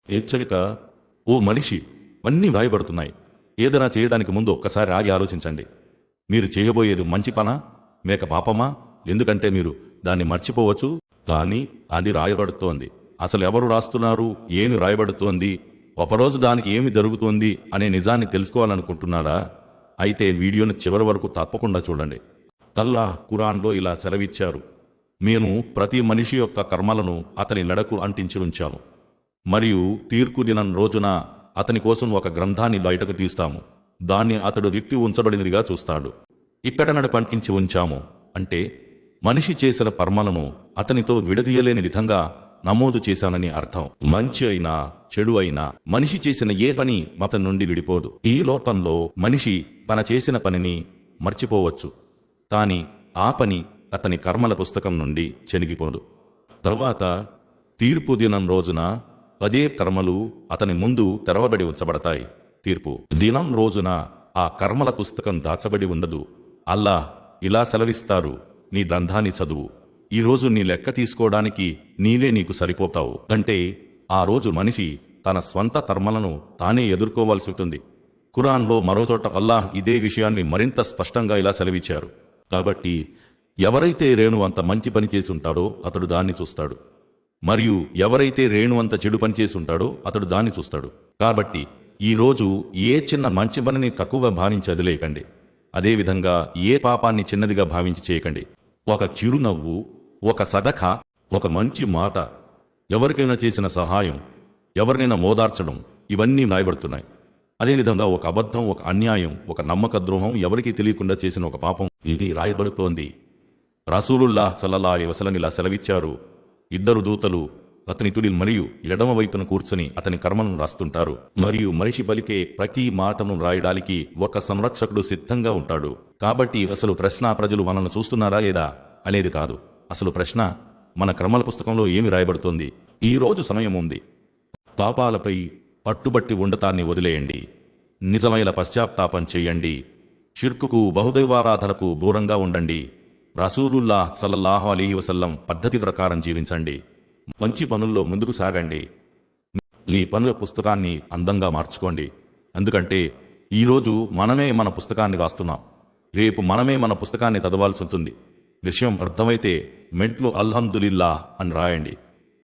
హెచ్చరిక. ఓ మనిషి, అన్నీ వ్రాయబడుతున్నాయి. ఏదైనా చేయడానికి ముందు ఒక్కసారి ఆగి ఆలోచించండి. మీరు చేయబోయేది మంచి పనా మేక పాపమా? ఎందుకంటే మీరు దాన్ని మర్చిపోవచ్చు, కానీ అది రాయబడుతోంది. అసలు ఎవరు రాస్తున్నారు, ఏమి రాయబడుతోంది, ఒకరోజు దానికి ఏమి జరుగుతోంది అనే నిజాన్ని తెలుసుకోవాలనుకుంటున్నారా? అయితే వీడియోను చివరి వరకు తప్పకుండా చూడండి. అల్లాహ్ ఖురాన్లో ఇలా సెలవిచ్చారు: మేము ప్రతి మనిషి యొక్క కర్మలను అతని మెడకు అంటించి ఉంచాము, మరియు తీర్పు దినం రోజున అతని కోసం ఒక గ్రంథాన్ని బయటకు తీస్తాము. దాన్ని అతడు వ్యక్తి ఉంచబడినదిగా చూస్తాడు. ఇక్కడ నడపంటించి ఉంచాము అంటే మనిషి చేసిన కర్మలను అతనితో విడదీయలేని విధంగా నమోదు చేశానని అర్థం. మంచి అయినా చెడు అయినా మనిషి చేసిన ఏ పని అతని నుండి విడిపోదు. ఈ లోకంలో మనిషి తన చేసిన పనిని మర్చిపోవచ్చు, కాని ఆ పని అతని కర్మల పుస్తకం నుండి చెనిగిపోదు. తరువాత తీర్పు దినం రోజున అదే కర్మలు అతని ముందు తెరవబడి ఉంచబడతాయి. తీర్పు దినం రోజున ఆ కర్మల పుస్తకం దాచబడి ఉండదు. అల్లాహ్ ఇలా సెలవిస్తారు: నీ గ్రంథాన్ని చదువు. ఈరోజు నీ లెక్క తీసుకోవడానికి నీవే నీకు సరిపోతావు. అంటే ఆ రోజు మనిషి తన స్వంత కర్మలను తానే ఎదుర్కోవాల్సి ఉంటుంది. ఖురాన్లో మరోచోట అల్లాహ్ ఇదే విషయాన్ని మరింత స్పష్టంగా ఇలా సెలవిచ్చారు: కాబట్టి ఎవరైతే రేణు అంత మంచి పని చేసి ఉంటాడో అతడు దాన్ని చూస్తాడు, మరియు ఎవరైతే రేణు అంత చెడు పని చేసి ఉంటాడో అతడు దాన్ని చూస్తాడు. కాబట్టి ఈరోజు ఏ చిన్న మంచి పనిని తక్కువగా భావించి వదిలేయకండి. అదేవిధంగా ఏ పాపాన్ని చిన్నదిగా భావించి చేయకండి. ఒక చిరునవ్వు, ఒక సదఖా, ఒక మంచి మాట, ఎవరికైనా చేసిన సహాయం, ఎవరినైనా ఓదార్చడం, ఇవన్నీ రాయబడుతున్నాయి. అదేవిధంగా ఒక అబద్ధం, ఒక అన్యాయం, ఒక నమ్మక ద్రోహం, ఎవరికీ తెలియకుండా చేసిన ఒక పాపం, ఇది రాయబడుతోంది. రసూలుల్లాహ్ సల్లల్లాహు అలైహి వసల్లం ఇలా సెలవిచ్చారు: ఇద్దరు దూతలు అతని తుడి మరియు ఎడమ వైపున కూర్చుని అతని కర్మలను రాస్తుంటారు, మరియు మనిషి పలికే ప్రతి మాటను రాయడానికి ఒక సంరక్షకుడు సిద్ధంగా ఉంటాడు. కాబట్టి అసలు ప్రశ్న ప్రజలు మనల్ని చూస్తున్నారా లేదా అనేది కాదు. అసలు ప్రశ్న మన కర్మల పుస్తకంలో ఏమి రాయబడుతోంది. ఈ రోజు సమయం ఉంది. పాపాలపై పట్టుబట్టి ఉండటాన్ని వదిలేయండి. నిజమైన పశ్చాత్తాపం చేయండి. షిర్కుకు, బహుదైవారాధనకు దూరంగా ఉండండి. రసూలుల్లాహ్ సల్లల్లాహు అలైహి వసల్లం పద్ధతి ప్రకారం జీవించండి. మంచి పనుల్లో ముందుకు సాగండి. మీ పనుల పుస్తకాన్ని అందంగా మార్చుకోండి. ఎందుకంటే ఈరోజు మనమే మన పుస్తకాన్ని రాస్తున్నాం. రేపు మనమే మన పుస్తకాన్ని చదవాల్సి ఉంటుంది. విషయం అర్థమైతే మెంట్లు అల్హమ్దులిల్లాహ్ అని రాయండి.